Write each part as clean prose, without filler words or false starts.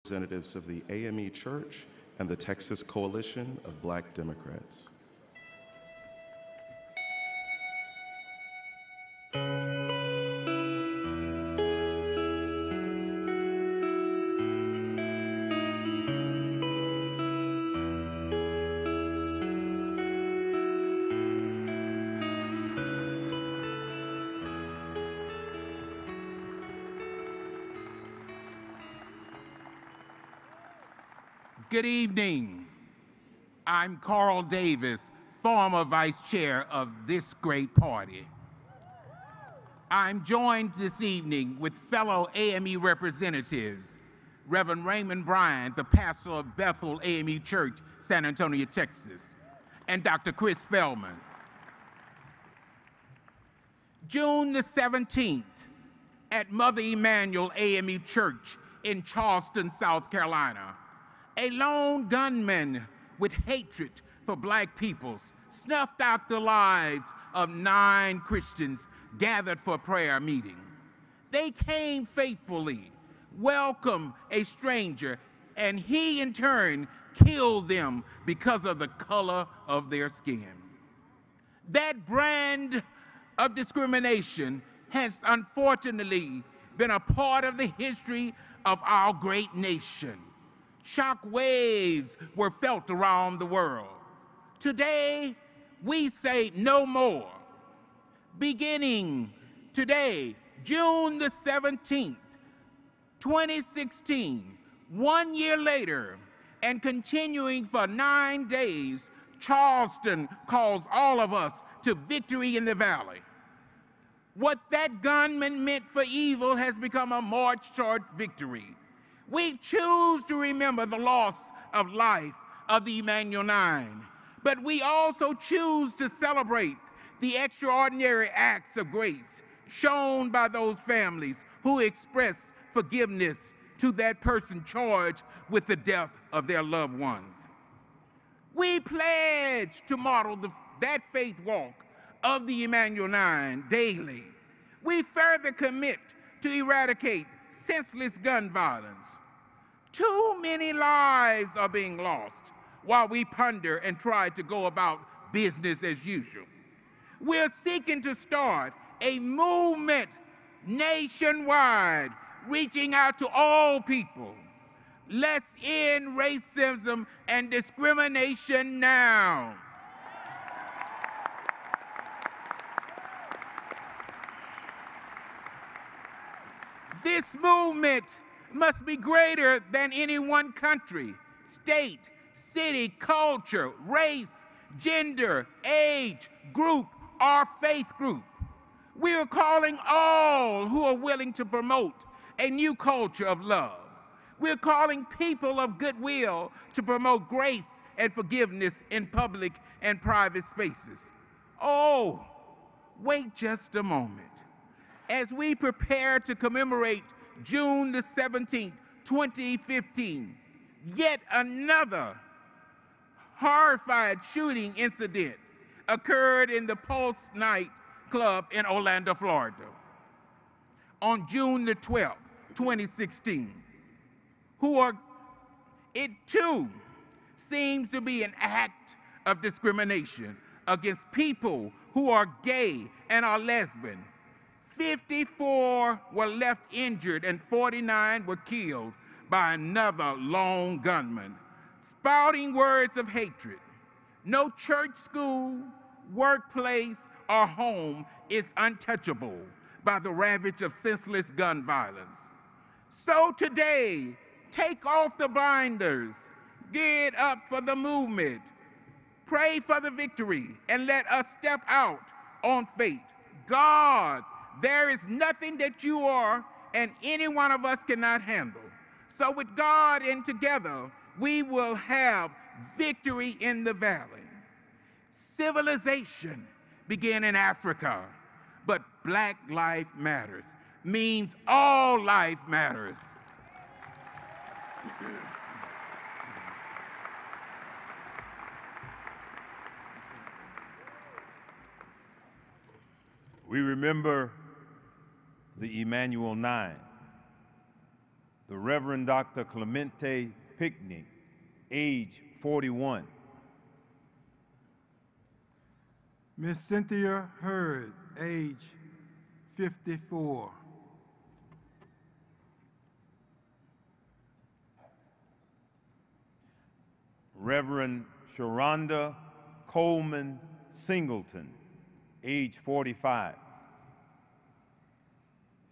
representatives of the AME Church and the Texas Coalition of Black Democrats. Good evening. I'm Carl Davis, former vice chair of this great party. I'm joined this evening with fellow AME representatives, Reverend Raymond Bryant, the pastor of Bethel AME Church, San Antonio, Texas, and Dr. Chris Spellman. June the 17th, at Mother Emanuel AME Church in Charleston, South Carolina, a lone gunman with hatred for Black peoples snuffed out the lives of 9 Christians gathered for a prayer meeting. They came faithfully, welcomed a stranger, and he in turn killed them because of the color of their skin. That brand of discrimination has unfortunately been a part of the history of our great nation. Shock waves were felt around the world. Today, we say no more. Beginning today, June the 17th, 2016, 1 year later, and continuing for 9 days, Charleston calls all of us to victory in the valley. What that gunman meant for evil has become a march toward victory. We choose to remember the loss of life of the Emanuel 9, but we also choose to celebrate the extraordinary acts of grace shown by those families who express forgiveness to that person charged with the death of their loved ones. We pledge to model that faith walk of the Emanuel 9 daily. We further commit to eradicate senseless gun violence. Too many lives are being lost while we ponder and try to go about business as usual. We're seeking to start a movement nationwide, reaching out to all people. Let's end racism and discrimination now. This movement must be greater than any one country, state, city, culture, race, gender, age, group, or faith group. We are calling all who are willing to promote a new culture of love. We're calling people of goodwill to promote grace and forgiveness in public and private spaces. Oh, wait just a moment. As we prepare to commemorate June the 17th, 2015, yet another horrified shooting incident occurred in the Pulse Night Club in Orlando, Florida on June the 12th, 2016. It too seems to be an act of discrimination against people who are gay and are lesbian. 54 were left injured and 49 were killed by another lone gunman, spouting words of hatred. No church, school, workplace, or home is untouchable by the ravage of senseless gun violence. So today, take off the blinders, get up for the movement, pray for the victory, and let us step out on faith. God, there is nothing that you are and any one of us cannot handle. So with God and together, we will have victory in the valley. Civilization began in Africa, but Black life matters means all life matters. We remember the Emanuel 9, the Reverend Dr. Clemente Pickney, age 41. Miss Cynthia Hurd, age 54. Reverend Sharonda Coleman Singleton, age 45.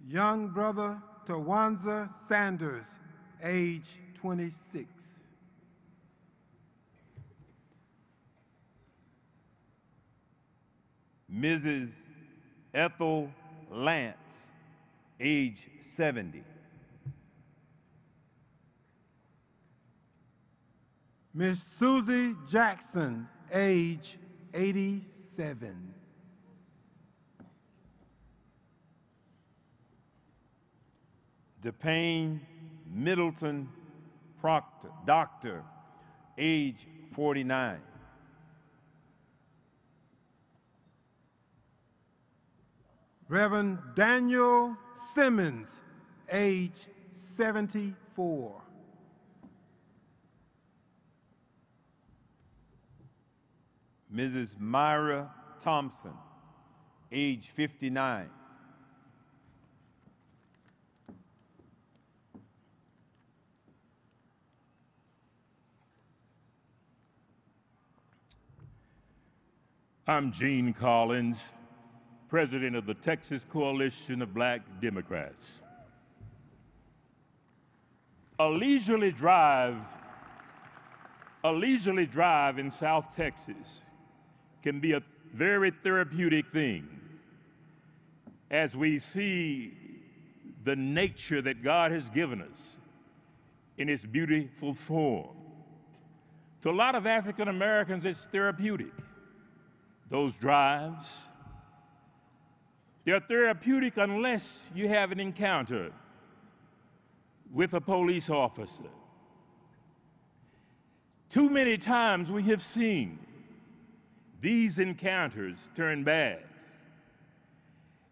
Young brother Tawanza Sanders, age 26. Mrs. Ethel Lance, age 70. Miss Susie Jackson, age 87. DePayne Middleton Proctor, doctor, age 49. Reverend Daniel Simmons, age 74. Mrs. Myra Thompson, age 59. I'm Gene Collins, president of the Texas Coalition of Black Democrats. A leisurely drive in South Texas can be a very therapeutic thing as we see the nature that God has given us in its beautiful form. To a lot of African Americans, it's therapeutic. Those drives, they're therapeutic unless you have an encounter with a police officer. Too many times we have seen these encounters turn bad.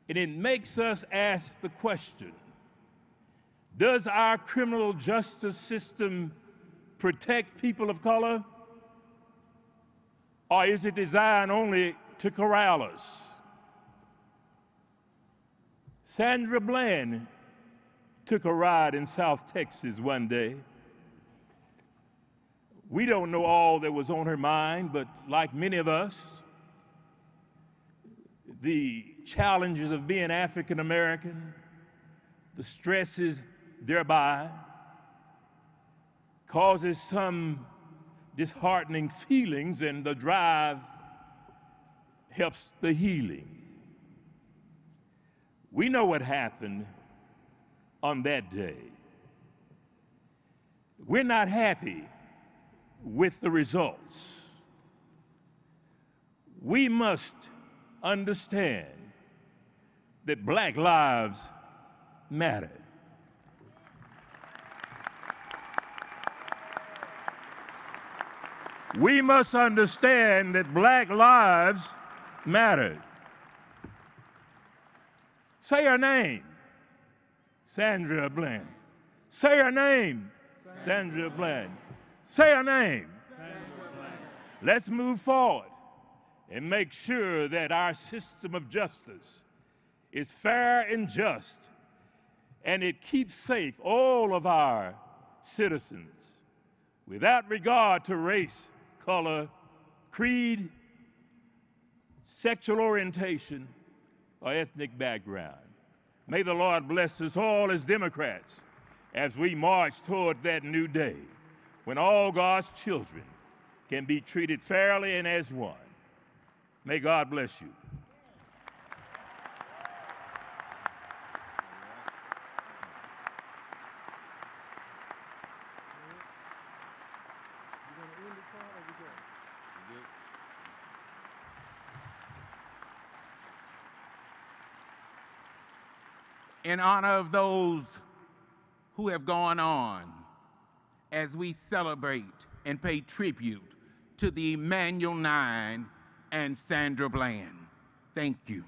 And it makes us ask the question, does our criminal justice system protect people of color? Or is it designed only to corral us? Sandra Bland took a ride in South Texas one day. We don't know all that was on her mind, but like many of us, the challenges of being African American, the stresses thereby, causes some disheartening feelings, and the drive helps the healing. We know what happened on that day. We're not happy with the results. We must understand that Black lives matter. We must understand that Black lives matter. Say her name, Sandra Bland. Say her name, Sandra Bland. Say her name. Let's move forward and make sure that our system of justice is fair and just, and it keeps safe all of our citizens without regard to race, color, creed, sexual orientation, or ethnic background. May the Lord bless us all as Democrats as we march toward that new day when all God's children can be treated fairly and as one. May God bless you. In honor of those who have gone on, as we celebrate and pay tribute to the Emanuel 9 and Sandra Bland. Thank you.